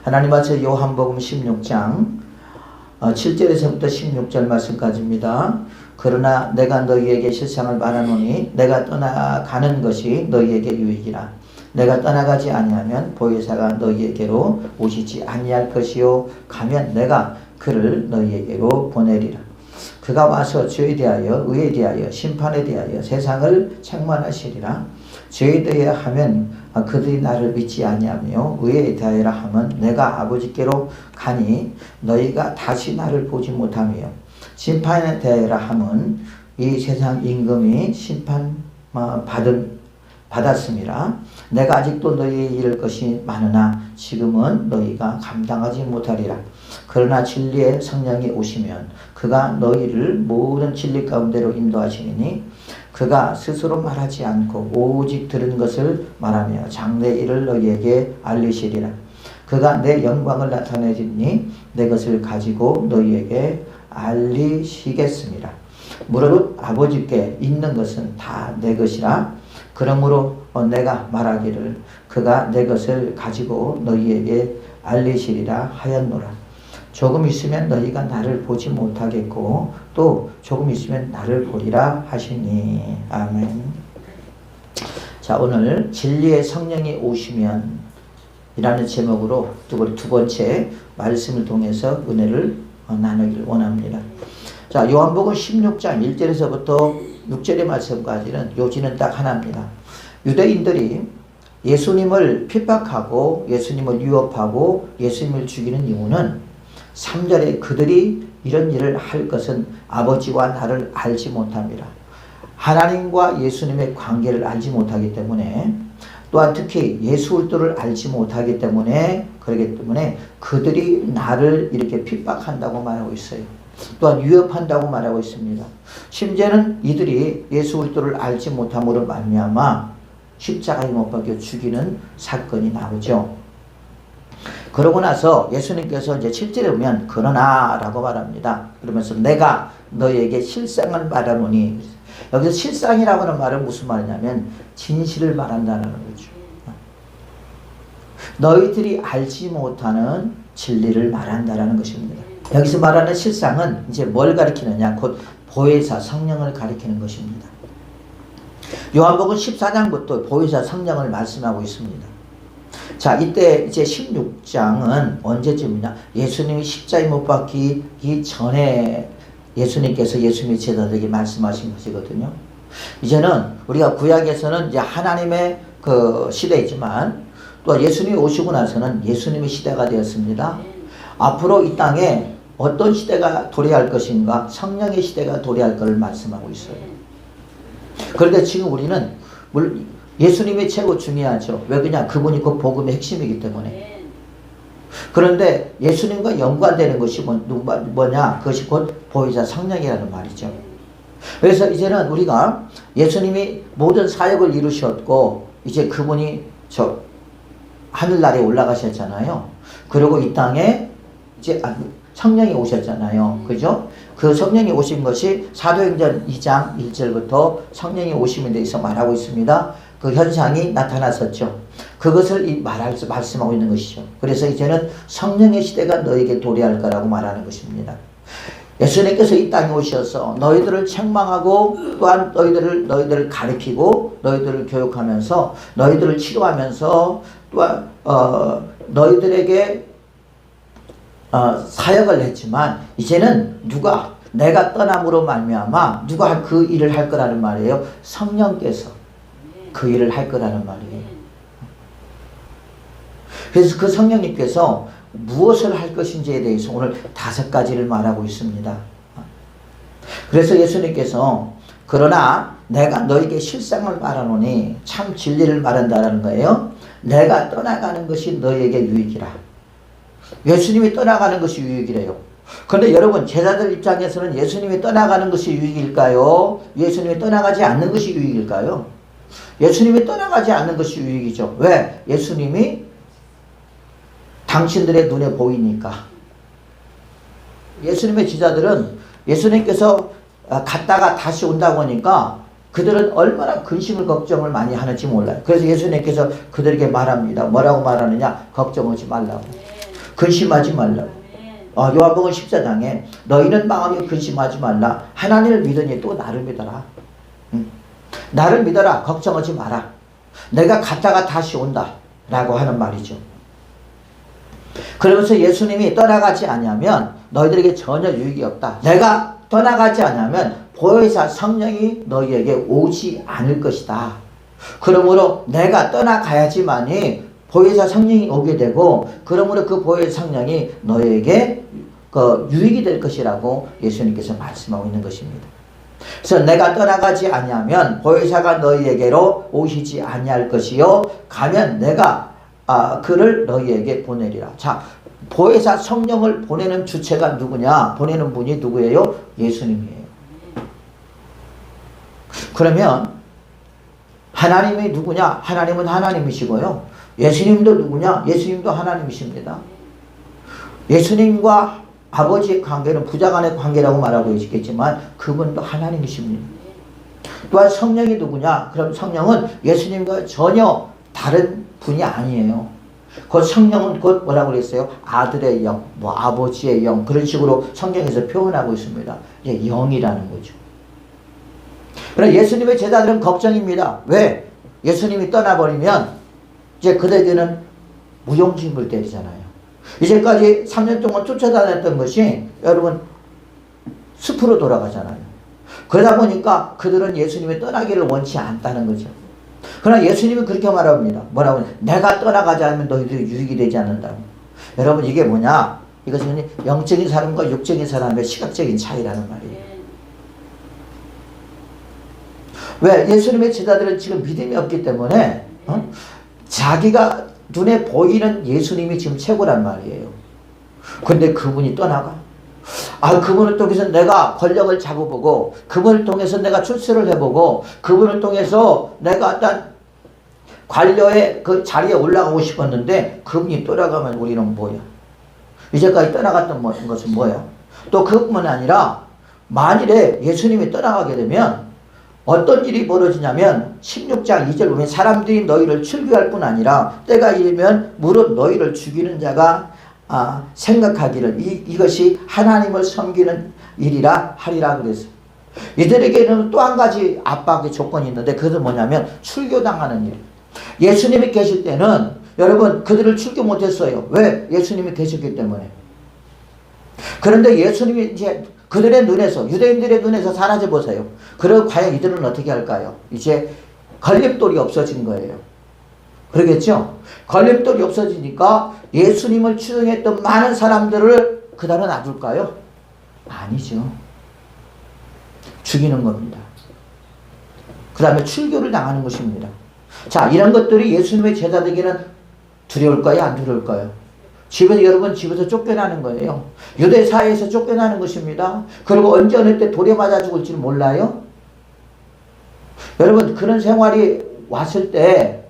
하나님 앞에서 요한복음 16장 7절에서부터 16절 말씀까지입니다. 그러나 내가 너희에게 실상을 말하노니 내가 떠나가는 것이 너희에게 유익이라. 내가 떠나가지 아니하면 보혜사가 너희에게로 오시지 아니할 것이요 가면 내가 그를 너희에게로 보내리라. 그가 와서 죄에 대하여 의에 대하여 심판에 대하여 세상을 책망하시리라. 죄에 대하여 하면 그들이 나를 믿지 아니하며 의에 대하여라 하면 내가 아버지께로 가니 너희가 다시 나를 보지 못하며 심판에 대하여라 하면 이 세상 임금이 심판 받았음이라. 내가 아직도 너희에 이를 것이 많으나 지금은 너희가 감당하지 못하리라. 그러나 진리의 성령이 오시면 그가 너희를 모든 진리 가운데로 인도하시니 그가 스스로 말하지 않고 오직 들은 것을 말하며 장래 일을 너희에게 알리시리라. 그가 내 영광을 나타내리니 내 것을 가지고 너희에게 알리시겠습니다. 무릇 아버지께 있는 것은 다 내 것이라. 그러므로 내가 말하기를 그가 내 것을 가지고 너희에게 알리시리라 하였노라. 조금 있으면 너희가 나를 보지 못하겠고 또 조금 있으면 나를 보리라 하시니. 아멘. 자, 오늘 진리의 성령이 오시면 이라는 제목으로 두 번째 말씀을 통해서 은혜를 나누기를 원합니다. 자, 요한복음 16장 1절에서부터 6절의 말씀까지는 요지는 딱 하나입니다. 유대인들이 예수님을 핍박하고 예수님을 유업하고 예수님을 죽이는 이유는 3절에 그들이 이런 일을 할 것은 아버지와 나를 알지 못합니다. 하나님과 예수님의 관계를 알지 못하기 때문에, 또한 특히 예수 그리스도를 알지 못하기 때문에, 그렇기 때문에 그들이 나를 이렇게 핍박한다고 말하고 있어요. 또한 위협한다고 말하고 있습니다. 심지어는 이들이 예수 그리스도를 알지 못함으로 말미암아 십자가에 못 박혀 죽이는 사건이 나오죠. 그러고 나서 예수님께서 이제 7절에 보면 그러나 라고 말합니다. 그러면서 내가 너에게 실상을 말하노니, 여기서 실상이라고 하는 말은 무슨 말이냐면 진실을 말한다는 거죠. 너희들이 알지 못하는 진리를 말한다는 것입니다. 여기서 말하는 실상은 이제 뭘 가리키느냐, 곧 보혜사 성령을 가리키는 것입니다. 요한복음 14장부터 보혜사 성령을 말씀하고 있습니다. 자, 이때 이제 16장은 언제쯤이냐, 예수님이 십자가에 못 박히기 전에 예수님께서 예수님의 제자들에게 말씀하신 것이거든요. 이제는 우리가 구약에서는 이제 하나님의 그 시대이지만 또 예수님이 오시고 나서는 예수님의 시대가 되었습니다. 앞으로 이 땅에 어떤 시대가 도래할 것인가, 성령의 시대가 도래할 것을 말씀하고 있어요. 그런데 지금 우리는 예수님이 최고 중요하죠. 왜 그냥 그분이 그 복음의 핵심이기 때문에. 그런데 예수님과 연관되는 것이 뭐냐, 그것이 곧 보혜사 성령이라는 말이죠. 그래서 이제는 우리가 예수님이 모든 사역을 이루셨고 이제 그분이 하늘나라에 올라가셨잖아요. 그리고 이 땅에 이제 성령이 오셨잖아요. 그죠? 그 성령이 오신 것이 사도행전 2장 1절부터 성령이 오심에 대해서 말하고 있습니다. 그 현상이 나타났었죠. 그것을 말씀하고 있는 것이죠. 그래서 이제는 성령의 시대가 너에게 도래할 거라고 말하는 것입니다. 예수님께서 이 땅에 오셔서 너희들을 책망하고 또한 너희들을 가르치고 너희들을 교육하면서 너희들을 치료하면서 또한 너희들에게 사역을 했지만 이제는 내가 떠남으로 말미암아 누가 그 일을 할 거라는 말이에요. 성령께서 그 일을 할 거라는 말이에요. 그래서 그 성령님께서 무엇을 할 것인지에 대해서 오늘 5가지를 말하고 있습니다. 그래서 예수님께서 그러나 내가 너에게 실상을 말하노니, 참 진리를 말한다는 거예요. 내가 떠나가는 것이 너에게 유익이라. 예수님이 떠나가는 것이 유익이래요. 그런데 여러분, 제자들 입장에서는 예수님이 떠나가는 것이 유익일까요? 예수님이 떠나가지 않는 것이 유익일까요? 예수님이 떠나가지 않는 것이 유익이죠. 왜? 예수님이 당신들의 눈에 보이니까. 예수님의 제자들은 예수님께서 갔다가 다시 온다고 하니까 그들은 얼마나 근심을 걱정을 많이 하는지 몰라요. 그래서 예수님께서 그들에게 말합니다. 뭐라고 말하느냐? 걱정하지 말라고. 근심하지 말라. 요한복음 14장에 너희는 마음에 근심하지 말라. 하나님을 믿으니 또 나를 믿어라. 나를 믿어라. 걱정하지 마라. 내가 갔다가 다시 온다. 라고 하는 말이죠. 그러면서 예수님이 떠나가지 않으면 너희들에게 전혀 유익이 없다. 내가 떠나가지 않으면 보혜사 성령이 너희에게 오지 않을 것이다. 그러므로 내가 떠나가야지만이 보혜사 성령이 오게 되고, 그러므로 그 보혜사 성령이 너희에게 유익이 될 것이라고 예수님께서 말씀하고 있는 것입니다. 그래서 내가 떠나가지 아니하면 보혜사가 너희에게로 오시지 아니할 것이요 가면 내가 그를 너희에게 보내리라. 자, 보혜사 성령을 보내는 주체가 누구냐? 보내는 분이 누구예요? 예수님이에요. 그러면 하나님이 누구냐? 하나님은 하나님이시고요. 예수님도 누구냐? 예수님도 하나님이십니다. 예수님과 아버지의 관계는 부자간의 관계라고 말하고 있겠지만 그분도 하나님이십니다. 또한 성령이 누구냐? 그럼 성령은 예수님과 전혀 다른 분이 아니에요. 그 성령은 곧 뭐라고 그랬어요? 아들의 영, 아버지의 영, 그런 식으로 성경에서 표현하고 있습니다. 이제 영이라는 거죠. 그러나 예수님의 제자들은 걱정입니다. 왜? 예수님이 떠나버리면 이제 그들에게는 무용지물 때리잖아요. 이제까지 3년 동안 쫓아다녔던 것이 여러분 숲으로 돌아가잖아요. 그러다 보니까 그들은 예수님이 떠나기를 원치 않다는 거죠. 그러나 예수님은 그렇게 말합니다. 뭐라고? 내가 떠나가지 않으면 너희들이 유익이 되지 않는다. 여러분 이게 뭐냐? 이것은 영적인 사람과 육적인 사람의 시각적인 차이라는 말이에요. 왜? 예수님의 제자들은 지금 믿음이 없기 때문에 자기가 눈에 보이는 예수님이 지금 최고란 말이에요. 근데 그분이 떠나가. 그분을 통해서 내가 권력을 잡아보고, 그분을 통해서 내가 출세를 해보고, 그분을 통해서 내가 어떤 관료의 그 자리에 올라가고 싶었는데 그분이 떠나가면 우리는 뭐야? 이제까지 떠나갔던 것은 뭐야? 또 그뿐만 아니라 만일에 예수님이 떠나가게 되면 어떤 일이 벌어지냐면 16장 2절 보면 사람들이 너희를 출교할 뿐 아니라 때가 이르면 무릇 너희를 죽이는 자가 생각하기를 이것이 하나님을 섬기는 일이라 하리라 그랬어요. 이들에게는 또 한 가지 압박의 조건이 있는데 그것은 뭐냐면 출교당하는 일. 예수님이 계실 때는 여러분 그들을 출교 못했어요. 왜? 예수님이 계셨기 때문에. 그런데 예수님이 이제 그들의 눈에서, 유대인들의 눈에서 사라져 보세요. 그럼 과연 이들은 어떻게 할까요? 이제 걸림돌이 없어진 거예요. 그러겠죠? 걸림돌이 없어지니까 예수님을 추종했던 많은 사람들을 그대로 놔둘까요? 아니죠. 죽이는 겁니다. 그 다음에 출교를 당하는 것입니다. 자, 이런 것들이 예수님의 제자들에게는 두려울까요? 안 두려울까요? 여러분 집에서 쫓겨나는 거예요. 유대 사회에서 쫓겨나는 것입니다. 그리고 언제 어느 때 돌에 맞아 죽을지 몰라요. 여러분 그런 생활이 왔을 때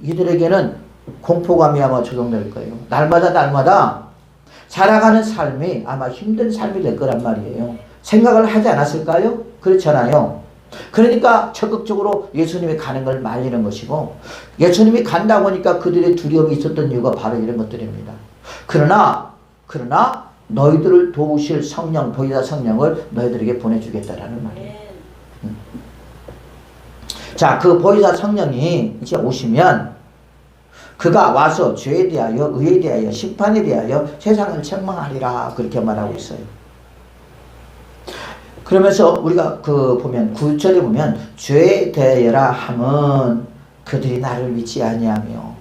이들에게는 공포감이 아마 적용될 거예요. 날마다 살아가는 삶이 아마 힘든 삶이 될 거란 말이에요. 생각을 하지 않았을까요? 그렇잖아요. 그러니까 적극적으로 예수님이 가는 걸 말리는 것이고, 예수님이 간다고 하니까 그들의 두려움이 있었던 이유가 바로 이런 것들입니다. 그러나 너희들을 도우실 성령, 보혜사 성령을 너희들에게 보내주겠다라는 말이에요. 자, 그 보혜사 성령이 이제 오시면 그가 와서 죄에 대하여, 의에 대하여, 심판에 대하여 세상을 책망하리라 그렇게 말하고 있어요. 그러면서 우리가 보면 9절에 보면 죄에 대하여라 함은 그들이 나를 믿지 아니하며.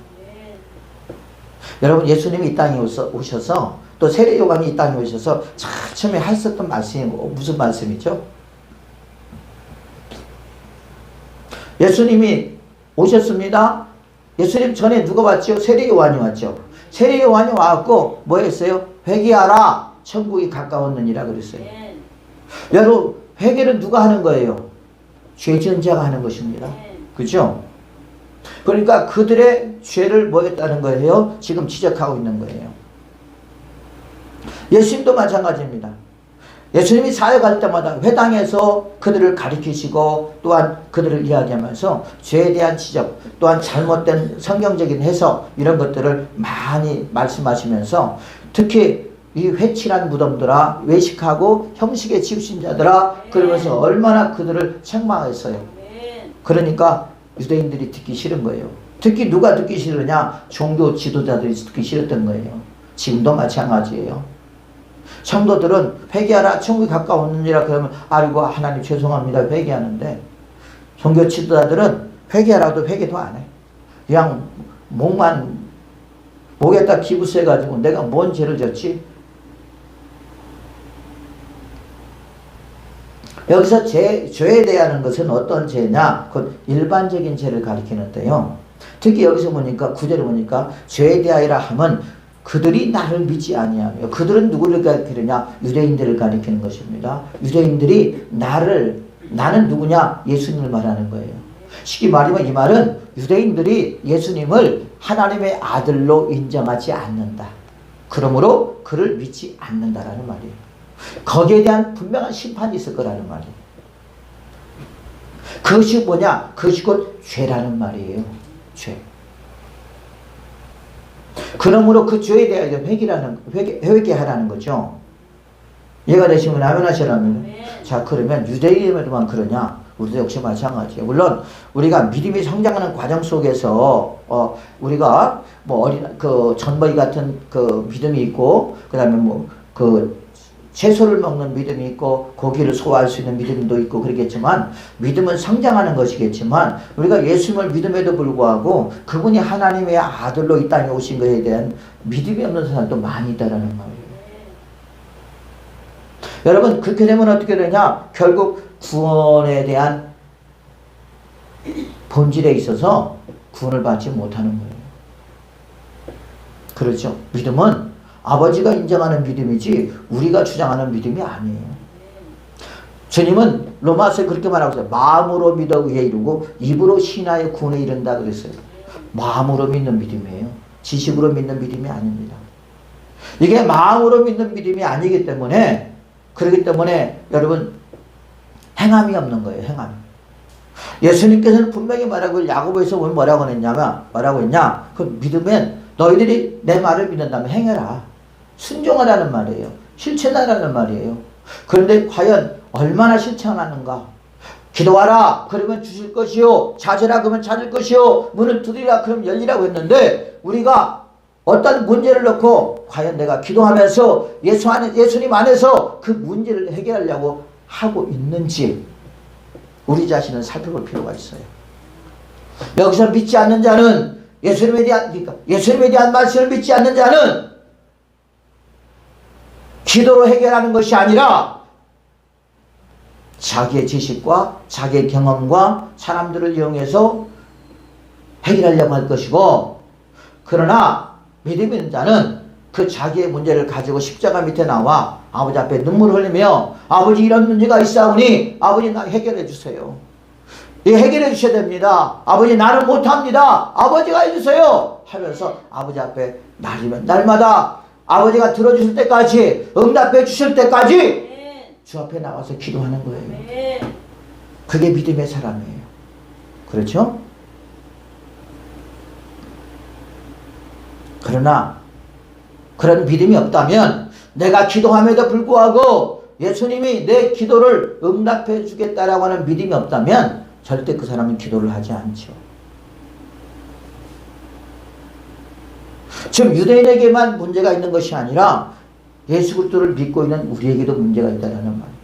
여러분 예수님이 이 땅에 오셔서 또 세례 요한이 이 땅에 오셔서 처음에 하셨던 말씀이 무슨 말씀이죠? 예수님이 오셨습니다. 예수님 전에 누가 왔죠? 세례 요한이 왔죠. 세례 요한이 와갖고 뭐 했어요? 회개하라 천국이 가까웠느니라 그랬어요. 여러분 회개는 누가 하는 거예요? 죄 지은 자가 하는 것입니다. 그죠? 그러니까 그들의 죄를 뭐 했다는 거예요? 지금 지적하고 있는 거예요. 예수님도 마찬가지입니다. 예수님이 사역할 때마다 회당에서 그들을 가리키시고 또한 그들을 이야기하면서 죄에 대한 지적, 또한 잘못된 성경적인 해석 이런 것들을 많이 말씀하시면서 특히 이 회칠한 무덤들아, 외식하고 형식에 치우친 자들아, 그러면서 얼마나 그들을 책망했어요. 그러니까 유대인들이 듣기 싫은 거예요. 특히 누가 듣기 싫으냐? 종교 지도자들이 듣기 싫었던 거예요. 지금도 마찬가지예요. 성도들은 회개하라, 천국이 가까웠느니라 그러면 아이고 하나님 죄송합니다 회개하는데, 종교 지도자들은 회개하라도 회개도 안 해. 그냥 목에다 기부 세가지고 내가 뭔 죄를 졌지? 여기서 죄에 대한 것은 어떤 죄냐? 그 일반적인 죄를 가리키는데요. 특히 여기서 보니까 구절을 보니까 죄에 대하여라 하면 그들이 나를 믿지 아니하며, 그들은 누구를 가리키느냐? 유대인들을 가리키는 것입니다. 유대인들이 나는 누구냐? 예수님을 말하는 거예요. 쉽게 말하면 이 말은 유대인들이 예수님을 하나님의 아들로 인정하지 않는다. 그러므로 그를 믿지 않는다라는 말이에요. 거기에 대한 분명한 심판이 있을 거라는 말이에요. 그것이 뭐냐? 그것이 곧 죄라는 말이에요. 죄. 그러므로 그 죄에 대하여 회개하라는 거죠. 이해가 되시면 아멘 하시라면. 자, 그러면 유대인에만 그러냐? 우리도 역시 마찬가지예요. 물론 우리가 믿음이 성장하는 과정 속에서 우리가 그 전보이 같은 그 믿음이 있고, 그다음에 그 채소를 먹는 믿음이 있고, 고기를 소화할 수 있는 믿음도 있고 그러겠지만, 믿음은 성장하는 것이겠지만, 우리가 예수님을 믿음에도 불구하고 그분이 하나님의 아들로 이 땅에 오신 것에 대한 믿음이 없는 사람도 많이 있다라는 말이에요. 여러분, 그렇게 되면 어떻게 되냐? 결국 구원에 대한 본질에 있어서 구원을 받지 못하는 거예요. 그렇죠? 믿음은 아버지가 인정하는 믿음이지 우리가 주장하는 믿음이 아니에요. 주님은 로마서에 그렇게 말하고 있어요. 마음으로 믿어 의에 이르고 입으로 신하여 구원에 이른다 그랬어요. 마음으로 믿는 믿음이에요. 지식으로 믿는 믿음이 아닙니다. 이게 마음으로 믿는 믿음이 아니기 때문에, 그렇기 때문에 여러분 행함이 없는 거예요. 행함. 예수님께서는 분명히 말하고, 야고보에서 뭐라고 했냐? 그 믿으면 너희들이 내 말을 믿는다면 행해라. 순종하라는 말이에요. 실천하라는 말이에요. 그런데 과연 얼마나 실천하는가? 기도하라 그러면 주실 것이요, 찾으라 그러면 찾을 것이요, 문을 두드리라 그러면 열리라고 했는데, 우리가 어떤 문제를 놓고 과연 내가 기도하면서 예수님 안에서 그 문제를 해결하려고 하고 있는지 우리 자신을 살펴볼 필요가 있어요. 여기서 믿지 않는 자는 예수님에 대한 말씀을 믿지 않는 자는 기도로 해결하는 것이 아니라 자기의 지식과 자기의 경험과 사람들을 이용해서 해결하려고 할 것이고, 그러나 믿음 있는 자는 그 자기의 문제를 가지고 십자가 밑에 나와 아버지 앞에 눈물을 흘리며, 아버지 이런 문제가 있사오니 아버지 나 해결해 주세요. 해결해 주셔야 됩니다. 아버지 나는 못합니다. 아버지가 해주세요 하면서 아버지 앞에 날마다 아버지가 들어주실 때까지, 응답해 주실 때까지 주 앞에 나와서 기도하는 거예요. 그게 믿음의 사람이에요. 그렇죠? 그러나 그런 믿음이 없다면, 내가 기도함에도 불구하고 예수님이 내 기도를 응답해 주겠다라고 하는 믿음이 없다면 절대 그 사람은 기도를 하지 않죠. 지금 유대인에게만 문제가 있는 것이 아니라 예수 그리스도를 믿고 있는 우리에게도 문제가 있다는 말이에요.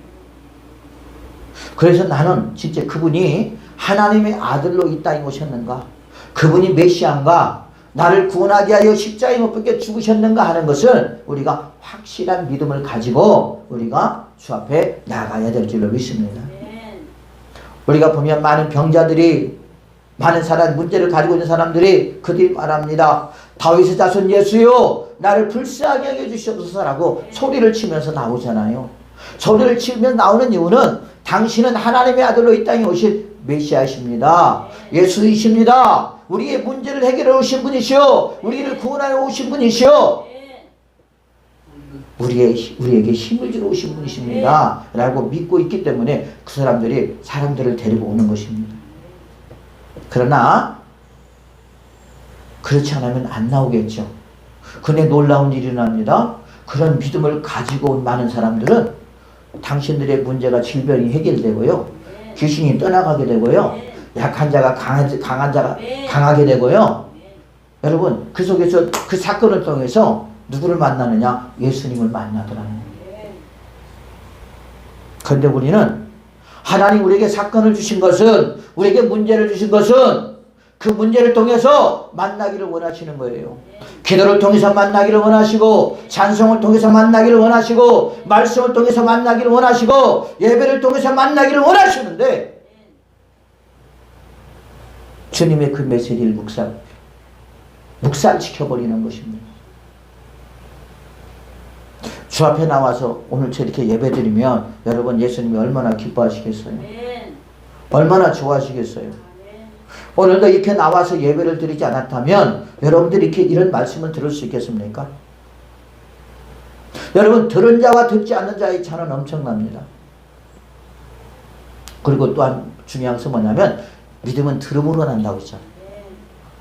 그래서 나는 진짜 그분이 하나님의 아들로 이 땅에 오셨는가, 그분이 메시아인가, 나를 구원하게 하여 십자가에 못 박혀 죽으셨는가 하는 것을 우리가 확실한 믿음을 가지고 우리가 주 앞에 나가야 될 줄로 믿습니다. 우리가 보면 많은 병자들이, 많은 문제를 가지고 있는 사람들이 그들이 말합니다. 다윗의 자손 예수요 나를 불쌍하게 여겨 주시옵소서라고 소리를 치면서 나오잖아요. 소리를 치면서 나오는 이유는 당신은 하나님의 아들로 이 땅에 오실 메시아이십니다. 예수이십니다. 우리의 문제를 해결해 오신 분이시오. 우리를 구원하여 오신 분이시오. 우리에게 힘을 주러 오신 분이십니다. 라고 믿고 있기 때문에 그 사람들을 데리고 오는 것입니다. 그러나 그렇지 않으면 안 나오겠죠. 근데 놀라운 일이 일어납니다. 그런 믿음을 가지고 온 많은 사람들은 당신들의 문제가 질병이 해결되고요. 귀신이 떠나가게 되고요. 약한 자가 강한 자가 강하게 되고요. 여러분 그 속에서 그 사건을 통해서 누구를 만나느냐? 예수님을 만나더라는 거예요. 그런데 우리는 하나님 우리에게 사건을 주신 것은, 우리에게 문제를 주신 것은 그 문제를 통해서 만나기를 원하시는 거예요. 기도를 통해서 만나기를 원하시고, 찬송을 통해서 만나기를 원하시고, 말씀을 통해서 만나기를 원하시고, 예배를 통해서 만나기를 원하시는데 주님의 그 메시지를 묵살시켜버리는 것입니다. 주 앞에 나와서 오늘 저렇게 예배드리면 여러분 예수님이 얼마나 기뻐하시겠어요? 얼마나 좋아하시겠어요? 오늘도 이렇게 나와서 예배를 드리지 않았다면 여러분들이 이렇게 이런 말씀을 들을 수 있겠습니까? 여러분 들은 자와 듣지 않는 자의 차는 엄청납니다. 그리고 또한 중요한 것은 뭐냐면 믿음은 들음으로 난다고 했잖아요.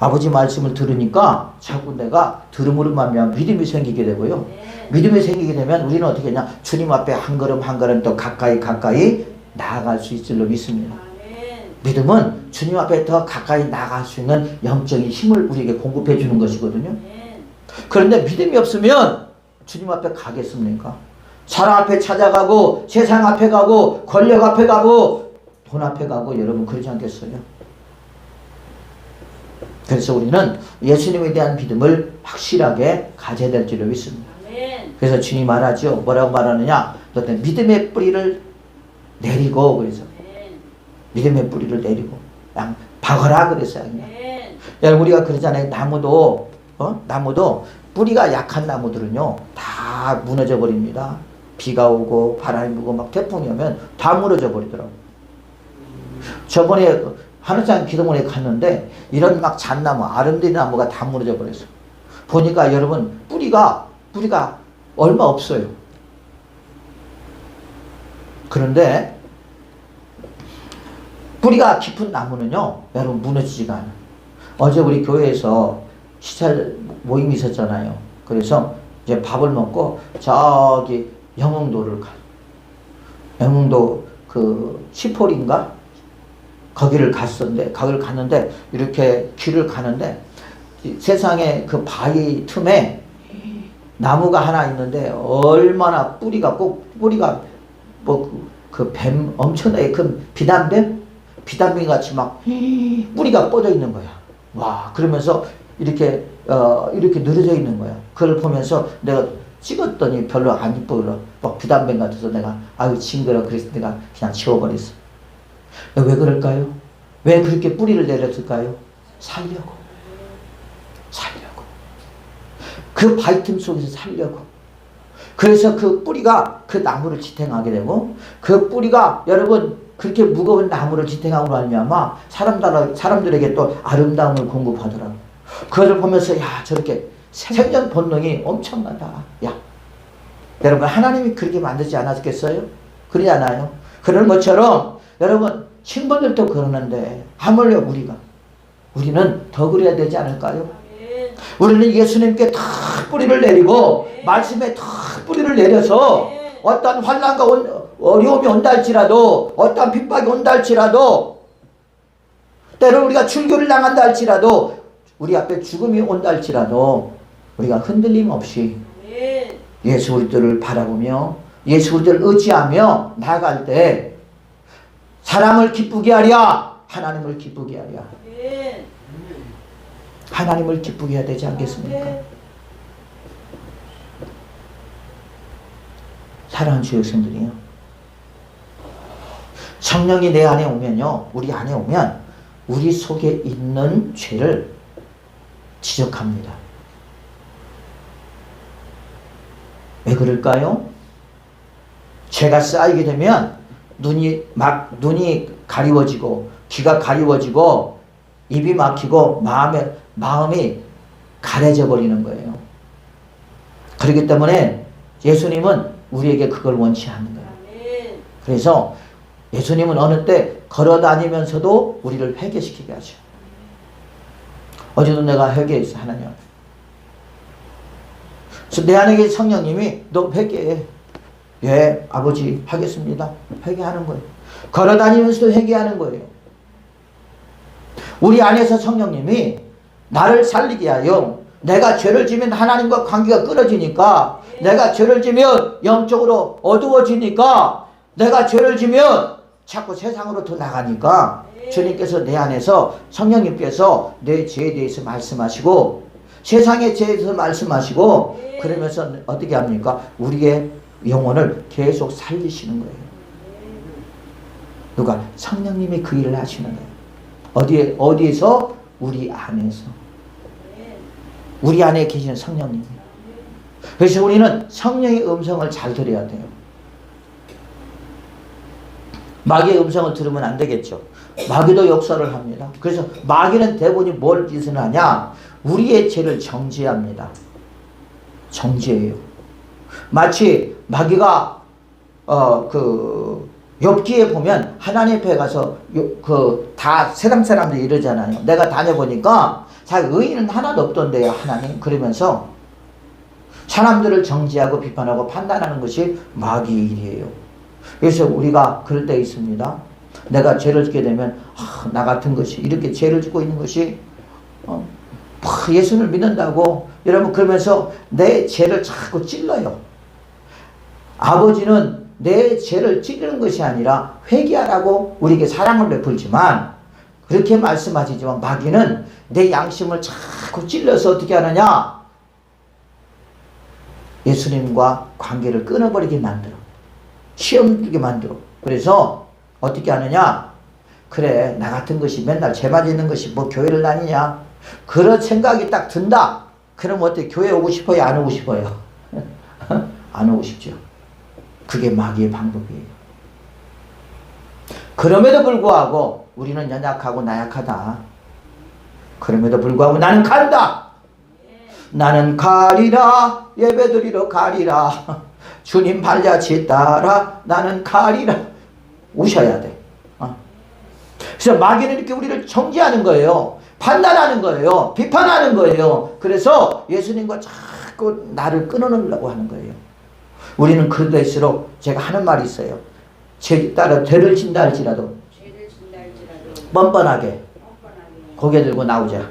아버지 말씀을 들으니까 자꾸 내가 들음으로 말미암아 믿음이 생기게 되고요. 믿음이 생기게 되면 우리는 어떻게 하냐? 주님 앞에 한 걸음 한 걸음 더 가까이 나아갈 수 있을 줄 믿습니다. 믿음은 주님 앞에 더 가까이 나아갈 수 있는 영적인 힘을 우리에게 공급해 주는 것이거든요. 그런데 믿음이 없으면 주님 앞에 가겠습니까? 사람 앞에 찾아가고, 세상 앞에 가고, 권력 앞에 가고, 돈 앞에 가고, 여러분 그러지 않겠어요? 그래서 우리는 예수님에 대한 믿음을 확실하게 가져야 될 줄로 믿습니다. 그래서 주님 말하죠. 뭐라고 말하느냐? 너는 믿음의 뿌리를 내리고, 그래서 믿음의 뿌리를 내리고 그냥 박아라 그랬어요. 그냥. 여러분 우리가 그러잖아요. 나무도 뿌리가 약한 나무들은요 다 무너져 버립니다. 비가 오고 바람이 불고 막 태풍이 오면 다 무너져 버리더라고요. 저번에 하늘산 기도원에 갔는데 이런 막 잣나무, 아름드리 나무가 다 무너져 버렸어요. 보니까 여러분 뿌리가 얼마 없어요. 그런데 뿌리가 깊은 나무는요 여러분 무너지지가 않아요. 어제 우리 교회에서 시찰 모임이 있었잖아요. 그래서 이제 밥을 먹고 저기 영흥도를 영흥도 그 시폴인가 거기를 갔는데 이렇게 길을 가는데 세상에 그 바위 틈에 나무가 하나 있는데 얼마나 뿌리가 뭐 그 뱀 엄청나게 큰 비단뱀 같이 막 뿌리가 뻗어 있는 거야. 와, 그러면서 이렇게 늘어져 있는 거야. 그걸 보면서 내가 찍었더니 별로 안 이쁘더라. 막 비단뱀 같아서 내가 아유 징그러. 그래서 내가 그냥 지워버렸어. 왜 그럴까요? 왜 그렇게 뿌리를 내렸을까요? 살려고. 그 바위 틈 속에서 살려고. 그래서 그 뿌리가 그 나무를 지탱하게 되고, 그 뿌리가 여러분 그렇게 무거운 나무를 지탱하고 말미암아 사람들에게 또 아름다움을 공급하더라고. 그것을 보면서 야 저렇게 생존 본능이 엄청나다. 야 여러분 하나님이 그렇게 만들지 않았겠어요? 그러지 않아요? 그런 것처럼 여러분 신분들도 그러는데 하물며 우리는 더 그래야 되지 않을까요? 우리는 예수님께 다 뿌리를 내리고 말씀에 다 뿌리를 내려서 어떤 환난과 어려움이 온다 할지라도, 어떤 핍박이 온다 할지라도, 때로 우리가 출교를 당한다 할지라도, 우리 앞에 죽음이 온다 할지라도 우리가 흔들림 없이 예수 그리스도를 바라보며 예수 그리스도를 의지하며 나아갈 때 사람을 기쁘게 하랴 하나님을 기쁘게 하랴. 하나님을 기쁘게 해야 되지 않겠습니까? 사랑하는 주 백성들이요, 성령이 내 안에 오면요, 우리 안에 오면 우리 속에 있는 죄를 지적합니다. 왜 그럴까요? 죄가 쌓이게 되면 눈이 가리워지고 귀가 가리워지고 입이 막히고 마음이 가려져 버리는 거예요. 그렇기 때문에 예수님은 우리에게 그걸 원치 않는 거예요. 그래서 예수님은 어느 때 걸어 다니면서도 우리를 회개시키게 하죠. 어제도 내가 회개했어. 하나님 그래서 내 안에 계신 성령님이 너 회개해. 예, 아버지 하겠습니다. 회개하는 거예요. 걸어다니면서도 회개하는 거예요. 우리 안에서 성령님이 나를 살리게 하여 내가 죄를 지면 하나님과 관계가 끊어지니까 내가 죄를 지면 영적으로 어두워지니까 내가 죄를 지면 자꾸 세상으로 더 나가니까 주님께서 내 안에서 성령님께서 내 죄에 대해서 말씀하시고 세상의 죄에 대해서 말씀하시고 그러면서 어떻게 합니까? 우리의 영혼을 계속 살리시는 거예요. 누가? 성령님이 그 일을 하시는 거예요. 어디에서? 우리 안에서. 우리 안에 계시는 성령님. 그래서 우리는 성령의 음성을 잘 들어야 돼요. 마귀의 음성을 들으면 안 되겠죠. 마귀도 역사를 합니다. 그래서 마귀는 대부분이 뭘 짓을 하냐? 우리의 죄를 정죄합니다. 정죄해요. 마치 마귀가 욥기에 보면 하나님 앞에 가서 다 세상 사람들이 이러잖아요. 내가 다녀보니까 자기 의인은 하나도 없던데요, 하나님. 그러면서 사람들을 정죄하고 비판하고 판단하는 것이 마귀의 일이에요. 그래서 우리가 그럴 때 있습니다. 내가 죄를 짓게 되면 나 같은 것이 이렇게 죄를 짓고 있는 것이 예수를 믿는다고 여러분 그러면서 내 죄를 자꾸 찔러요. 아버지는 내 죄를 찌르는 것이 아니라 회개하라고 우리에게 사랑을 베풀지만 그렇게 말씀하시지만 마귀는 내 양심을 자꾸 찔러서 어떻게 하느냐? 예수님과 관계를 끊어버리게 만들어. 시험 들게 만들어. 그래서 어떻게 하느냐? 그래, 나 같은 것이 맨날 죄 맞는 것이 뭐 교회를 다니냐? 그런 생각이 딱 든다. 그럼 어떻게 교회 오고 싶어요? 안 오고 싶어요? 안 오고 싶죠. 그게 마귀의 방법이에요. 그럼에도 불구하고 우리는 연약하고 나약하다. 그럼에도 불구하고 나는 간다. 나는 가리라. 예배드리러 가리라. 주님 발자취 따라 나는 가리라. 오셔야 돼. 그래서 마귀는 이렇게 우리를 정죄하는 거예요. 판단하는 거예요. 비판하는 거예요. 그래서 예수님과 자꾸 나를 끊어놓으려고 하는 거예요. 우리는 그럴수록 제가 하는 말이 있어요. 죄 따라 죄를 진다 할지라도 뻔뻔하게 고개 들고 나오자.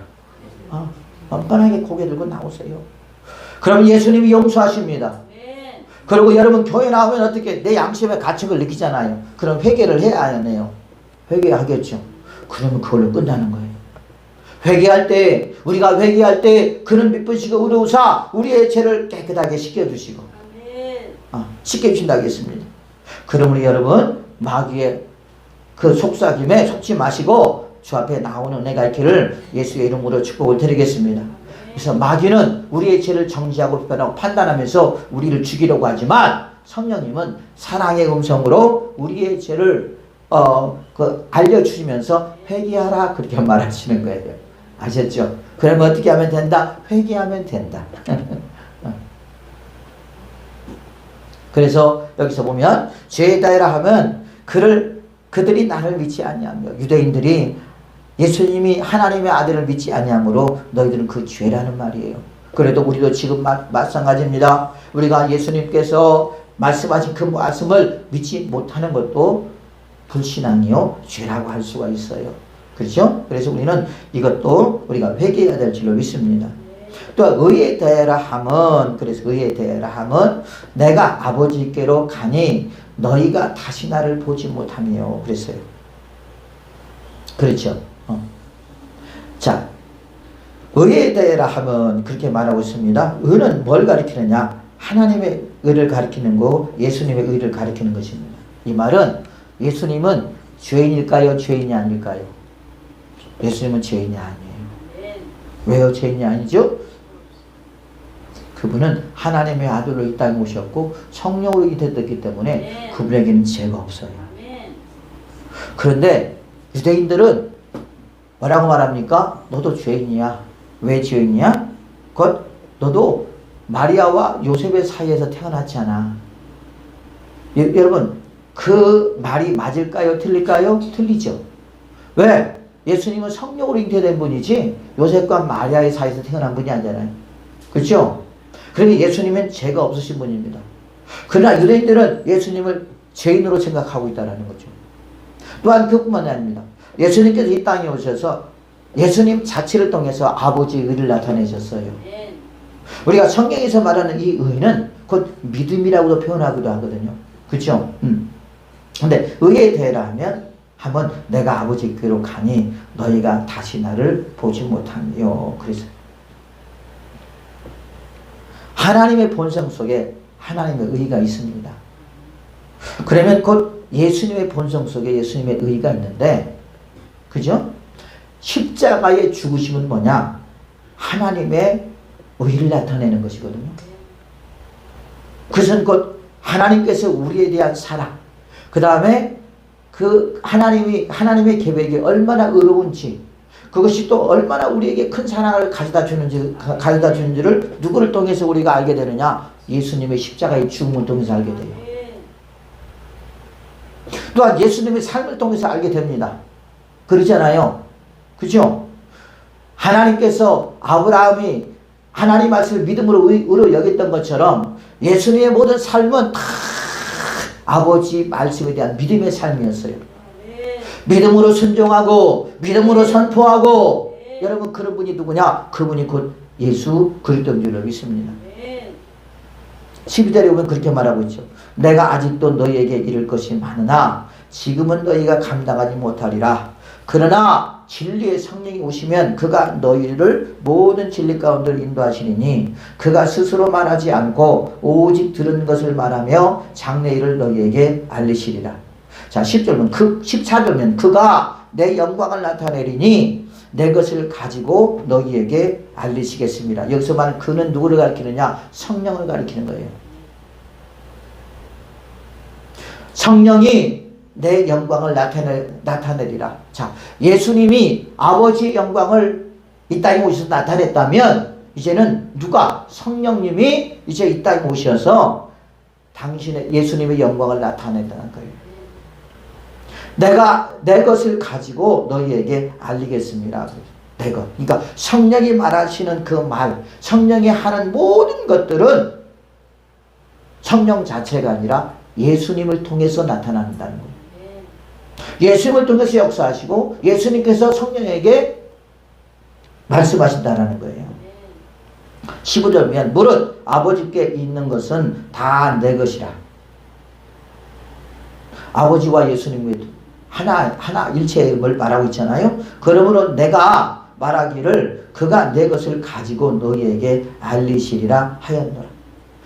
뻔뻔하게 고개 들고 나오세요. 그러면 예수님이 용서하십니다. 그리고 여러분 교회 나오면 어떻게 내 양심에 갇힌 걸 느끼잖아요. 그럼 회개를 해야 하네요. 회개하겠죠. 그러면 그걸로 끝나는 거예요. 회개할 때 우리가 회개할 때 그는 미쁘시고 의로우사 우리의 죄를 깨끗하게 씻겨주시고 씻겨주신다 하겠습니다. 그러므로 여러분 마귀의 그 속삭임에 속지 마시고 주 앞에 나오는 은혜가 있기를 예수의 이름으로 축복을 드리겠습니다. 그래서 마귀는 우리의 죄를 정죄하고 비판하고 판단하면서 우리를 죽이려고 하지만 성령님은 사랑의 음성으로 우리의 죄를 알려주시면서 회개하라 그렇게 말하시는 거예요. 아셨죠? 그러면 어떻게 하면 된다? 회개하면 된다. 그래서 여기서 보면 죄에 대하여 하면 그들이 나를 믿지 아니하며 유대인들이 예수님이 하나님의 아들을 믿지 아니하므로 너희들은 그 죄라는 말이에요. 그래도 우리도 지금 마찬가지입니다. 우리가 예수님께서 말씀하신 그 말씀을 믿지 못하는 것도 불신앙이요 죄라고 할 수가 있어요. 그렇죠? 그래서 우리는 이것도 우리가 회개해야 될 줄로 믿습니다. 또 의에 대하여 함은 그래서 의에 대하여 함은 내가 아버지께로 가니 너희가 다시 나를 보지 못하며 그랬어요. 그렇죠? 자, 의에 대하여 함은 그렇게 말하고 있습니다. 의는 뭘 가리키느냐? 하나님의 의를 가리키는 거, 예수님의 의를 가리키는 것입니다. 이 말은 예수님은 죄인일까요? 죄인이 아닐까요? 예수님은 죄인이 아니에요. 왜요? 죄인이 아니죠? 그분은 하나님의 아들로 이 땅에 오셨고 성령으로 잉태됐기 때문에 그분에게는 죄가 없어요. 그런데 유대인들은 뭐라고 말합니까? 너도 죄인이야. 왜 죄인이야? 너도 마리아와 요셉의 사이에서 태어났잖아. 여러분 그 말이 맞을까요? 틀릴까요? 틀리죠. 왜? 예수님은 성령으로 잉태된 분이지 요셉과 마리아의 사이에서 태어난 분이 아니잖아요. 그렇죠? 그러니 예수님은 죄가 없으신 분입니다. 그러나 유대인들은 예수님을 죄인으로 생각하고 있다는 거죠. 또한 그뿐만이 아닙니다. 예수님께서 이 땅에 오셔서 예수님 자체를 통해서 아버지의 의를 나타내셨어요. 우리가 성경에서 말하는 이 의는 곧 믿음이라고도 표현하기도 하거든요. 그렇죠? 근데 의에 대하면 한번 내가 아버지께로 가니 너희가 다시 나를 보지 못하며 그래서 하나님의 본성 속에 하나님의 의가 있습니다. 그러면 곧 예수님의 본성 속에 예수님의 의가 있는데, 그죠? 십자가의 죽으심은 뭐냐? 하나님의 의를 나타내는 것이거든요. 그것은 곧 하나님께서 우리에 대한 사랑, 그 다음에 그 하나님의 계획이 얼마나 의로운지, 그것이 또 얼마나 우리에게 큰 사랑을 가져다 주는지를 누구를 통해서 우리가 알게 되느냐? 예수님의 십자가의 죽음을 통해서 알게 돼요. 또한 예수님의 삶을 통해서 알게 됩니다. 그러잖아요. 그죠? 하나님께서 아브라함이 하나님 말씀을 믿음으로 의로 여겼던 것처럼 예수님의 모든 삶은 다 아버지 말씀에 대한 믿음의 삶이었어요. 믿음으로 순종하고 믿음으로 선포하고. 여러분, 그런 분이 누구냐? 그분이 곧 예수 그리스도인 줄로 믿습니다. 12절에 보면 그렇게 말하고 있죠. 내가 아직도 너희에게 이를 것이 많으나 지금은 너희가 감당하지 못하리라. 그러나 진리의 성령이 오시면 그가 너희를 모든 진리 가운데로 인도하시리니 그가 스스로 말하지 않고 오직 들은 것을 말하며 장래일을 너희에게 알리시리라. 자, 10절은 14절은 그가 내 영광을 나타내리니 내 것을 가지고 너희에게 알리시겠습니다. 여기서 말하는 그는 누구를 가리키느냐? 성령을 가리키는 거예요. 성령이 내 영광을 나타내리라. 자, 예수님이 아버지의 영광을 이 땅에 오셔서 나타냈다면 이제는 누가? 성령님이 이제 이 땅에 오셔서 예수님의 영광을 나타낸다는 거예요. 내가 내 것을 가지고 너희에게 알리겠습니다. 내 것. 그러니까 성령이 말하시는 그 말, 성령이 하는 모든 것들은 성령 자체가 아니라 예수님을 통해서 나타난다는 거예요. 예수님을 통해서 역사하시고 예수님께서 성령에게 말씀하신다는 거예요. 15절 보면 무릇 아버지께 있는 것은 다 내 것이라. 아버지와 예수님의 하나 일체임을 말하고 있잖아요. 그러므로 내가 말하기를 그가 내 것을 가지고 너희에게 알리시리라 하였노라.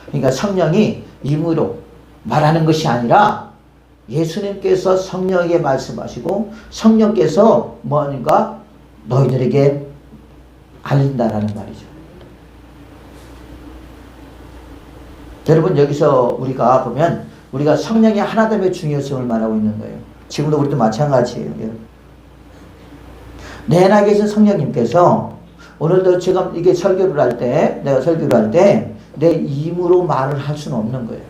그러니까 성령이 임의로 말하는 것이 아니라 예수님께서 성령에게 말씀하시고 성령께서 뭔가 너희들에게 알린다라는 말이죠. 여러분, 여기서 우리가 보면 우리가 성령의 하나됨의 중요성을 말하고 있는 거예요. 지금도 우리도 마찬가지예요. 내 안에 계신 성령님께서 오늘도 지금 이게 설교를 할 때, 내가 설교를 할 때 내 힘으로 말을 할 수는 없는 거예요.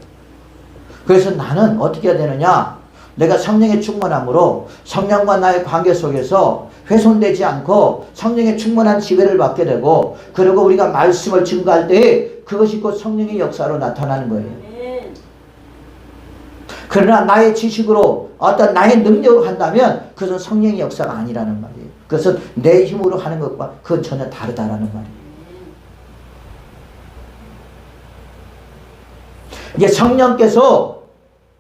그래서 나는 어떻게 해야 되느냐? 내가 성령의 충만함으로 성령과 나의 관계 속에서 훼손되지 않고 성령의 충만한 지배를 받게 되고, 그리고 우리가 말씀을 증거할 때 그것이 곧 성령의 역사로 나타나는 거예요. 그러나 나의 지식으로 어떤 나의 능력으로 한다면 그것은 성령의 역사가 아니라는 말이에요. 그것은 내 힘으로 하는 것과 그건 전혀 다르다라는 말이에요. 이제 성령께서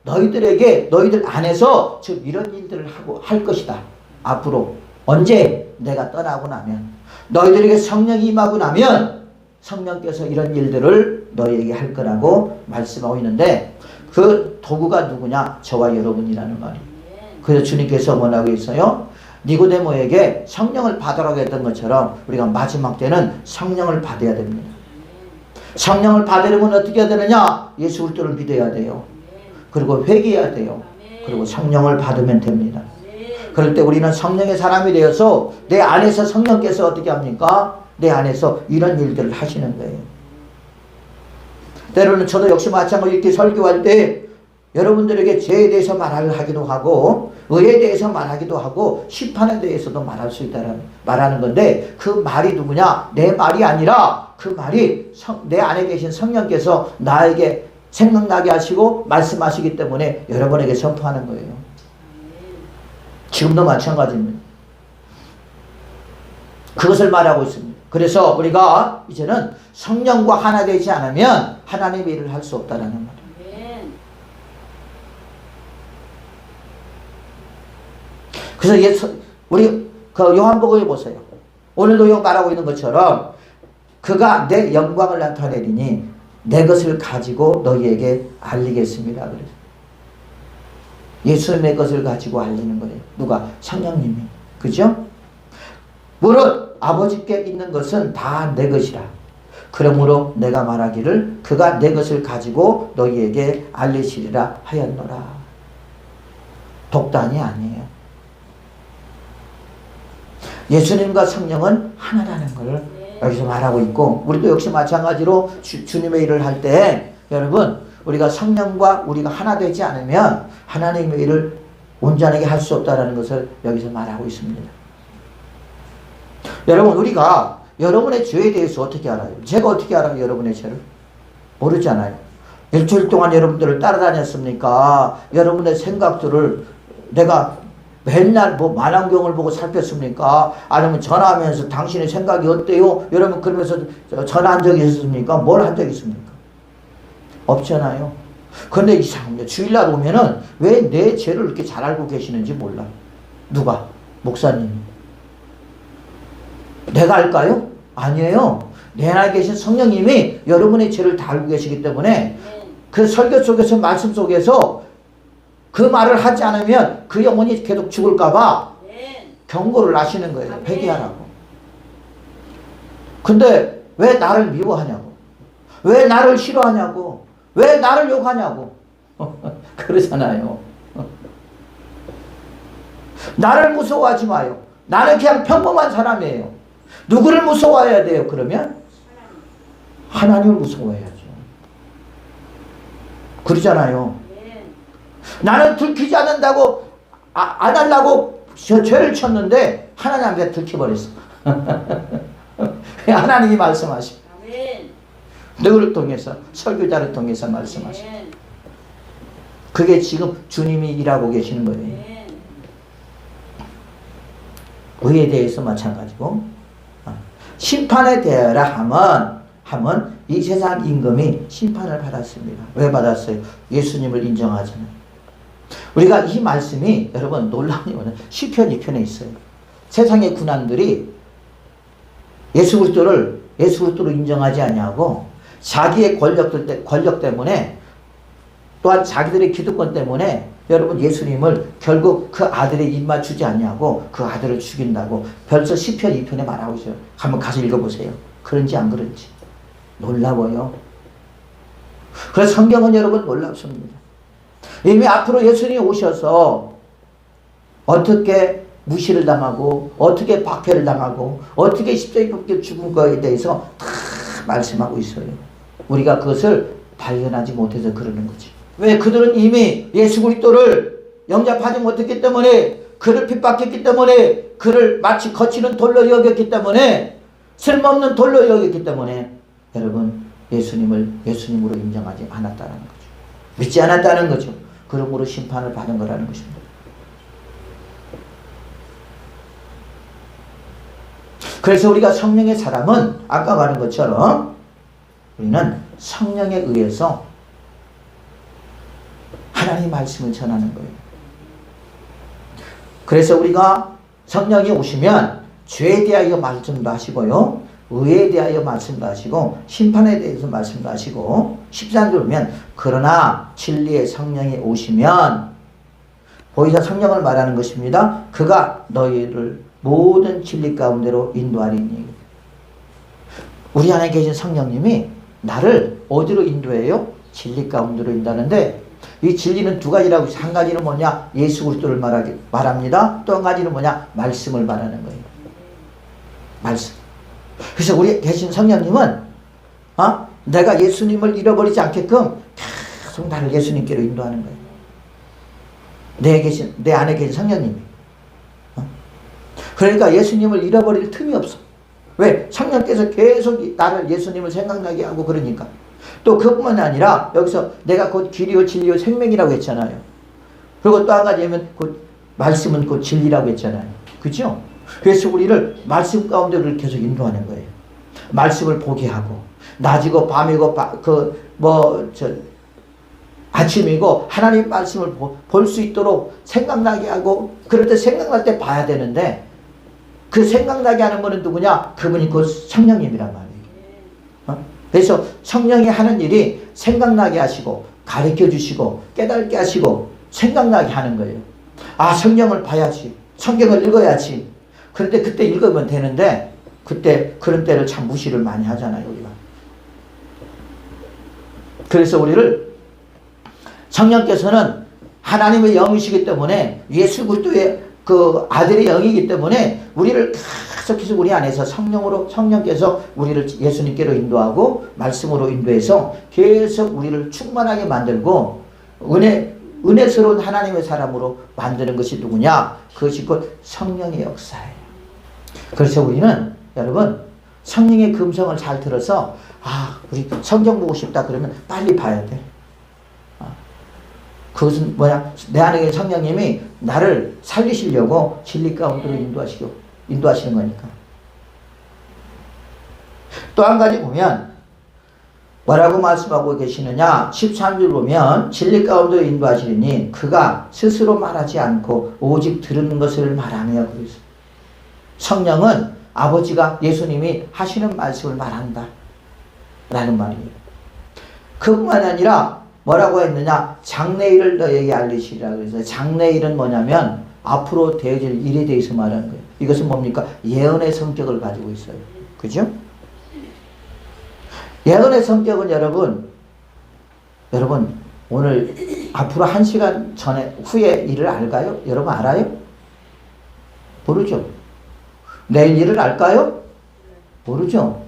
너희들 안에서 지금 이런 일들을 하고 할 것이다. 앞으로 언제? 내가 떠나고 나면, 너희들에게 성령이 임하고 나면 성령께서 이런 일들을 너희에게 할 거라고 말씀하고 있는데, 그 도구가 누구냐? 저와 여러분이라는 말이에요. 그래서 주님께서 뭐라고 했어요? 니고데모에게 성령을 받으라고 했던 것처럼 우리가 마지막 때는 성령을 받아야 됩니다. 성령을 받으려면 어떻게 해야 되느냐? 예수 그리스도를 믿어야 돼요. 그리고 회개해야 돼요. 그리고 성령을 받으면 됩니다. 그럴 때 우리는 성령의 사람이 되어서 내 안에서 성령께서 어떻게 합니까? 내 안에서 이런 일들을 하시는 거예요. 때로는 저도 역시 마찬가지로 이렇게 설교할 때 여러분들에게 죄에 대해서 말하기도 하고 의에 대해서 말하기도 하고 심판에 대해서도 말할 수 있다는 말하는 건데, 그 말이 누구냐? 내 말이 아니라 그 말이 내 안에 계신 성령께서 나에게 생각나게 하시고 말씀하시기 때문에 여러분에게 선포하는 거예요. 지금도 마찬가지입니다. 그것을 말하고 있습니다. 그래서 우리가 이제는 성령과 하나 되지 않으면 하나님의 일을 할 수 없다라는 말이에요. 그래서 우리 그 요한복음에 보세요. 오늘도 말하고 있는 것처럼 그가 내 영광을 나타내리니 내 것을 가지고 너희에게 알리겠습니다. 그래서 예수님의 것을 가지고 알리는 거예요. 누가? 성령님이. 그죠? 무릇 아버지께 있는 것은 다 내 것이라. 그러므로 내가 말하기를 그가 내 것을 가지고 너희에게 알리시리라 하였노라. 독단이 아니에요. 예수님과 성령은 하나라는 걸 여기서 말하고 있고, 우리도 역시 마찬가지로 주님의 일을 할 때 여러분 우리가 성령과 우리가 하나 되지 않으면 하나님의 일을 온전하게 할 수 없다는 것을 여기서 말하고 있습니다. 여러분 우리가 여러분의 죄에 대해서 어떻게 알아요? 제가 어떻게 알아요? 여러분의 죄를? 모르잖아요. 일주일 동안 여러분들을 따라다녔습니까? 여러분의 생각들을 내가 맨날 뭐 만화경을 보고 살폈습니까? 아니면 전화하면서 당신의 생각이 어때요? 여러분 그러면서 전화한 적이 있었습니까? 뭘 한 적이 있습니까? 없잖아요. 그런데 이상합니다. 주일날 오면은 왜 내 죄를 이렇게 잘 알고 계시는지 몰라. 누가? 목사님이. 내가 알까요? 아니에요. 내 안에 계신 성령님이 여러분의 죄를 다 알고 계시기 때문에 그 설교 속에서 말씀 속에서 그 말을 하지 않으면 그 영혼이 계속 죽을까봐 경고를 하시는 거예요. 회개하라고. 근데 왜 나를 미워하냐고. 왜 나를 싫어하냐고. 왜 나를 욕하냐고. 그러잖아요. 나를 무서워하지 마요. 나는 그냥 평범한 사람이에요. 누구를 무서워해야 돼요? 그러면 하나님을 무서워해야죠. 그러잖아요. 나는 들키지 않는다고 안 하려고 죄를 쳤는데 하나님한테 들켜버렸어. 하나님이 말씀하시고 누구를 통해서? 설교자를 통해서 말씀하시고. 그게 지금 주님이 일하고 계시는 거예요. 의에 대해서 마찬가지고 심판에 대하여라 하면 이 세상 임금이 심판을 받았습니다. 왜 받았어요? 예수님을 인정하잖아요. 우리가 이 말씀이 여러분 놀라운 이유는 시편 2편에 있어요. 세상의 군왕들이 예수 그리스도를 인정하지 아니하고 자기의 권력 때문에 또한 자기들의 기득권 때문에 여러분 예수님을 결국 그 아들의 입맛 주지 않냐고 그 아들을 죽인다고 벌써 시편 2편에 말하고 있어요. 한번 가서 읽어보세요. 그런지 안 그런지. 놀라워요. 그래서 성경은 여러분 놀랍습니다. 이미 앞으로 예수님이 오셔서 어떻게 무시를 당하고 어떻게 박해를 당하고 어떻게 십자가에 못 죽은 거에 대해서 다 말씀하고 있어요. 우리가 그것을 발견하지 못해서 그러는 거지. 왜? 그들은 이미 예수 그리스도를 영접하지 못했기 때문에, 그를 핍박했기 때문에, 그를 마치 거치는 돌로 여겼기 때문에, 쓸모없는 돌로 여겼기 때문에 여러분 예수님으로 인정하지 않았다는 거죠. 믿지 않았다는 거죠. 그러므로 심판을 받은 거라는 것입니다. 그래서 우리가 성령의 사람은 아까 말한 것처럼 우리는 성령에 의해서 하나님의 말씀을 전하는 거예요. 그래서 우리가 성령이 오시면 죄에 대하여 말씀도 하시고요, 의에 대하여 말씀도 하시고 심판에 대해서 말씀도 하시고 14절 보면 그러나 진리의 성령이 오시면, 보이사 성령을 말하는 것입니다. 그가 너희를 모든 진리 가운데로 인도하리니. 우리 안에 계신 성령님이 나를 어디로 인도해요? 진리 가운데로 인도하는데, 이 진리는 두 가지라고 있어요. 한 가지는 뭐냐? 예수 그리스도를 말합니다. 또 한 가지는 뭐냐? 말씀을 말하는 거예요. 말씀. 그래서 우리 계신 성령님은 내가 예수님을 잃어버리지 않게끔 계속 나를 예수님께로 인도하는 거예요. 내 안에 계신 성령님이. 그러니까 예수님을 잃어버릴 틈이 없어. 왜? 성령께서 계속 나를 예수님을 생각나게 하고 그러니까. 또 그뿐만 아니라 여기서 내가 곧 길이요 진리요 생명이라고 했잖아요. 그리고 또 한 가지면 곧 말씀은 곧 진리라고 했잖아요. 그죠? 그래서 우리를 말씀 가운데를 계속 인도하는 거예요. 말씀을 보게 하고 낮이고 밤이고 아침이고 하나님 말씀을 볼 수 있도록 생각나게 하고 그럴 때 생각날 때 봐야 되는데 그 생각나게 하는 분은 누구냐? 그분이 곧 성령님이란 말이에요. 그래서 성령이 하는 일이 생각나게 하시고 가르쳐 주시고 깨닫게 하시고 생각나게 하는 거예요. 아, 성경을 봐야지. 성경을 읽어야지. 그런데 그때 읽으면 되는데 그때 그런 때를 참 무시를 많이 하잖아요, 우리가. 그래서 우리를 성령께서는 하나님의 영이시기 때문에 예수 그리스도의 그 아들의 영이기 때문에 우리를 계속해서 우리 안에서 성령께서 우리를 예수님께로 인도하고 말씀으로 인도해서 계속 우리를 충만하게 만들고 은혜스러운 하나님의 사람으로 만드는 것이 누구냐? 그것이 곧 성령의 역사예요. 그래서 우리는 여러분 성령의 금성을 잘 들어서 우리 성경 보고 싶다 그러면 빨리 봐야 돼. 그것은 뭐냐? 내 안에 성령님이 나를 살리시려고 진리 가운데로 인도하시는 거니까. 또 한 가지 보면 뭐라고 말씀하고 계시느냐? 13절 보면 진리 가운데로 인도하시리니 그가 스스로 말하지 않고 오직 들은 것을 말하며 그랬어요. 성령은 아버지가 예수님이 하시는 말씀을 말한다 라는 말이에요. 그뿐만 아니라 뭐라고 했느냐? 장래일을 너에게 알리시리라 그래서 장래일은 뭐냐면 앞으로 되어질 일에 대해서 말하는 거예요. 이것은 뭡니까? 예언의 성격을 가지고 있어요. 그죠? 예언의 성격은 여러분 오늘 앞으로 1시간 후에 일을 알까요? 여러분 알아요? 모르죠? 내일 일을 알까요? 모르죠?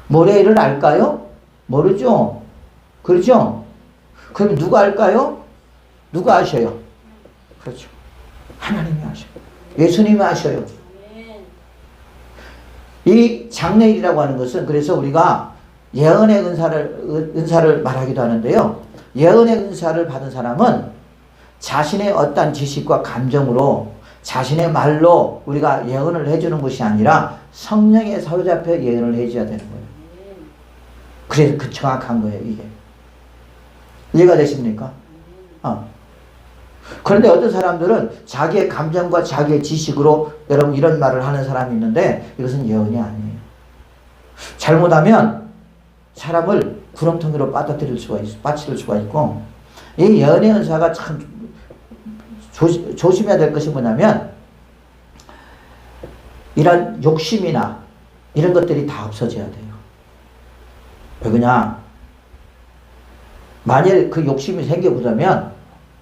모레 일을 알까요? 모르죠? 그렇죠? 그럼 누가 알까요? 누가 아셔요? 그렇죠. 하나님이 아셔요. 예수님이 아셔요. 이 장래일이라고 하는 것은 그래서 우리가 예언의 은사를 말하기도 하는데요. 예언의 은사를 받은 사람은 자신의 어떤 지식과 감정으로 자신의 말로 우리가 예언을 해주는 것이 아니라 성령에 사로잡혀 예언을 해줘야 되는 거예요. 그래서 그 정확한 거예요, 이게. 이해가 되십니까? 그런데 어떤 사람들은 자기의 감정과 자기의 지식으로 여러분 이런 말을 하는 사람이 있는데 이것은 예언이 아니에요. 잘못하면 사람을 구렁텅이로 빠뜨릴 수가 있고 이 예언의 은사가 참 조심해야 될 것이 뭐냐면 이런 욕심이나 이런 것들이 다 없어져야 돼요. 왜 그냥 만일 그 욕심이 생겨보자면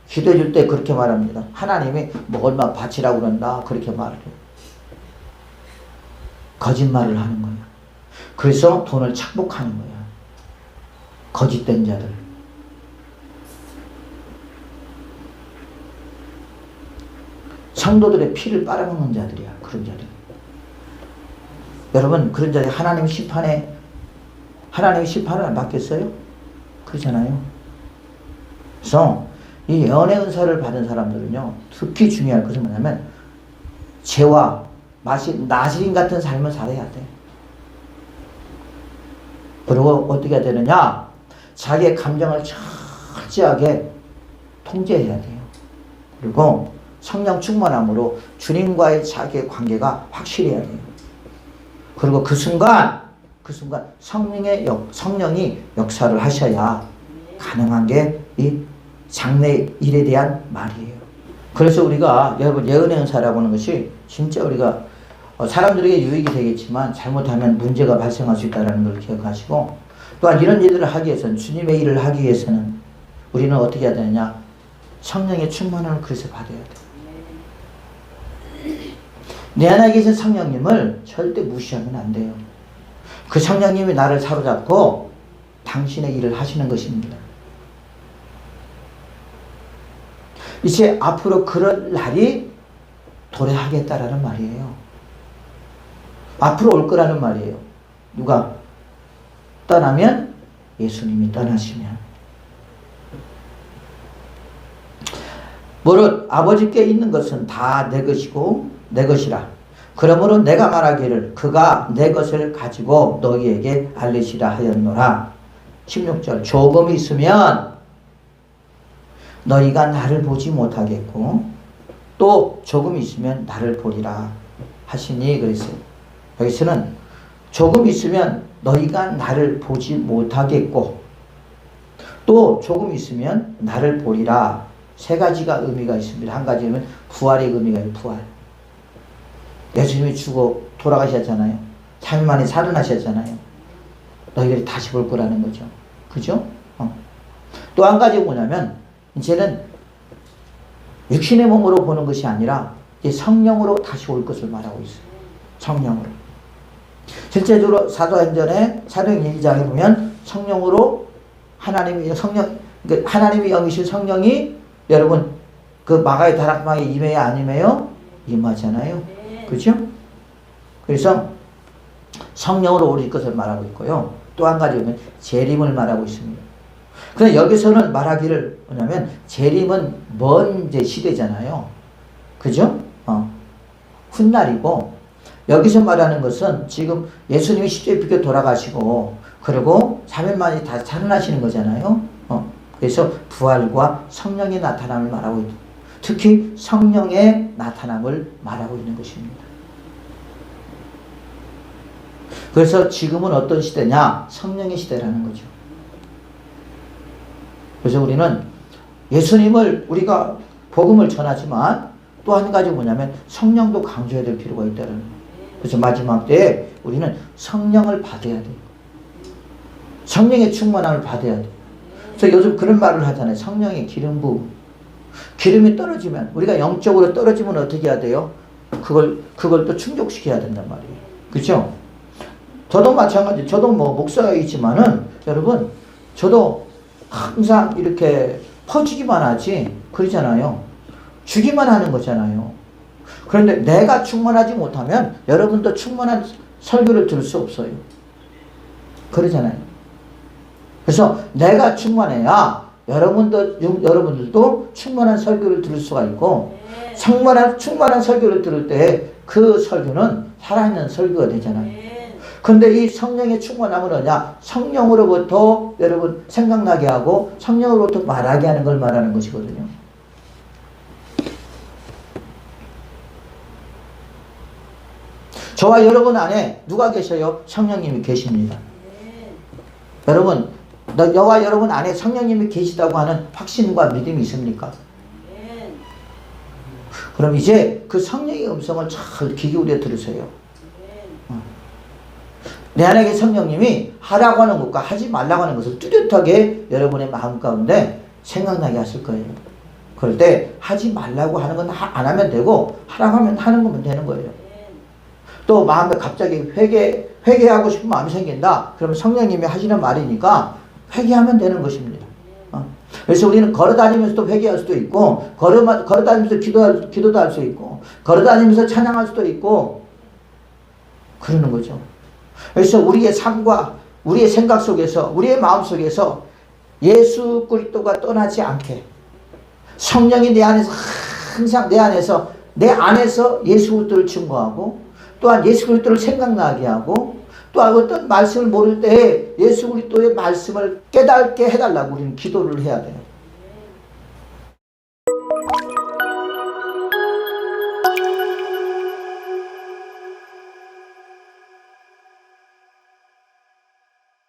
기도해 줄 때 그렇게 말합니다. 하나님이 뭐 얼마 바치라고 그런다 그렇게 말을 해요. 거짓말을 하는 거예요. 그래서 돈을 착복하는 거예요. 거짓된 자들. 성도들의 피를 빨아먹는 자들이야. 그런 자들. 여러분 그런 자들이 하나님의 심판을 안 받겠어요? 그렇잖아요. 그래서 이 예언의 은사를 받은 사람들은요, 특히 중요할 것은 뭐냐면 죄와 나시린 같은 삶을 살아야 돼. 그리고 어떻게 해야 되느냐? 자기의 감정을 철저하게 통제해야 돼요. 그리고 성령 충만함으로 주님과의 자기의 관계가 확실해야 돼요. 그리고 그 순간 성령이 역사를 하셔야 가능한 게 이 장래일에 대한 말이에요. 그래서 우리가 여러분 예언의 은사라고 하는 것이 진짜 우리가 사람들에게 유익이 되겠지만 잘못하면 문제가 발생할 수 있다는 걸 기억하시고 또한 이런 일들을 하기 위해서는 주님의 일을 하기 위해서는 우리는 어떻게 해야 되느냐? 성령의 충만함을 그래서 받아야 돼. 내 안에 계신 성령님을 절대 무시하면 안 돼요. 그 성령님이 나를 사로잡고 당신의 일을 하시는 것입니다. 이제 앞으로 그런 날이 도래하겠다라는 말이에요. 앞으로 올 거라는 말이에요. 누가 떠나면? 예수님이 떠나시면. 무릇 아버지께 있는 것은 다 내 것이고 내 것이라. 그러므로 내가 말하기를 그가 내 것을 가지고 너희에게 알리시라 하였노라. 16절. 조금 있으면 너희가 나를 보지 못하겠고 또 조금 있으면 나를 보리라 하시니 그랬어요. 여기서는 조금 있으면 너희가 나를 보지 못하겠고 또 조금 있으면 나를 보리라. 세 가지가 의미가 있습니다. 한 가지는 부활의 의미가 있어요. 부활. 예수님이 죽어 돌아가셨잖아요. 3일 만에 살아나셨잖아요. 너희들이 다시 볼 거라는 거죠. 그죠? 또 한 가지 뭐냐면 이제는 육신의 몸으로 보는 것이 아니라 이제 성령으로 다시 올 것을 말하고 있어요. 성령으로. 실제적으로 사도행전의 사도행전 1장에 보면 성령으로 하나님이 하나님의 영이신 성령이 여러분 그 마가의 다락방에 임해야 안 임해요? 임하잖아요. 그죠? 그래서 성령으로 오실 것을 말하고 있고요. 또 한 가지 보면 재림을 말하고 있습니다. 그런데 여기서는 말하기를 뭐냐면 재림은 먼 이제 시대잖아요. 그죠? 훗날이고 여기서 말하는 것은 지금 예수님이 십자가에 비겨 돌아가시고 그리고 3일 만에 다시 살아나시는 거잖아요. 그래서 부활과 성령의 나타남을 말하고 있다. 특히 성령의 나타남을 말하고 있는 것입니다. 그래서 지금은 어떤 시대냐? 성령의 시대라는 거죠. 그래서 우리는 예수님을 우리가 복음을 전하지만 또 한 가지 뭐냐면 성령도 강조해야 될 필요가 있다는 거예요. 그래서 마지막 때에 우리는 성령을 받아야 돼요. 성령의 충만함을 받아야 돼요. 그래서 요즘 그런 말을 하잖아요. 성령의 기름 부음. 기름이 떨어지면 우리가 영적으로 떨어지면 어떻게 해야 돼요? 그걸 또 충족시켜야 된단 말이에요. 그렇죠? 저도 마찬가지. 저도 뭐 목사이지만은 여러분 저도 항상 이렇게 퍼주기만 하지 그러잖아요. 주기만 하는 거잖아요. 그런데 내가 충만하지 못하면 여러분도 충만한 설교를 들을 수 없어요. 그러잖아요. 그래서 내가 충만해야 여러분들도 충만한 설교를 들을 수가 있고 충만한 설교를 들을 때 그 설교는 살아있는 설교가 되잖아요. 그런데 이 성령의 충만함은 뭐냐? 성령으로부터 여러분 생각나게 하고 성령으로부터 말하게 하는 걸 말하는 것이거든요. 저와 여러분 안에 누가 계셔요? 성령님이 계십니다. 여러분, 저와 여러분 안에 성령님이 계시다고 하는 확신과 믿음이 있습니까? 그럼 이제 그 성령의 음성을 잘 귀 기울여 들으세요. 내 안에 성령님이 하라고 하는 것과 하지 말라고 하는 것을 뚜렷하게 여러분의 마음 가운데 생각나게 하실 거예요. 그럴 때 하지 말라고 하는 건 안 하면 되고 하라고 하면 하는 거면 되는 거예요. 또 마음에 갑자기 회개하고 싶은 마음이 생긴다. 그러면 성령님이 하시는 말이니까 회개하면 되는 것입니다. 그래서 우리는 걸어다니면서도 회개할 수도 있고 걸어다니면서 기도도 할 수 있고 걸어다니면서 찬양할 수도 있고 그러는 거죠. 그래서 우리의 삶과 우리의 생각 속에서 우리의 마음 속에서 예수 그리스도가 떠나지 않게 성령이 내 안에서 항상 내 안에서 예수 그리스도를 증거하고 또한 예수 그리스도를 생각나게 하고 또한 어떤 말씀을 모를 때 예수 그리스도의 말씀을 깨닫게 해달라고 우리는 기도를 해야 돼요.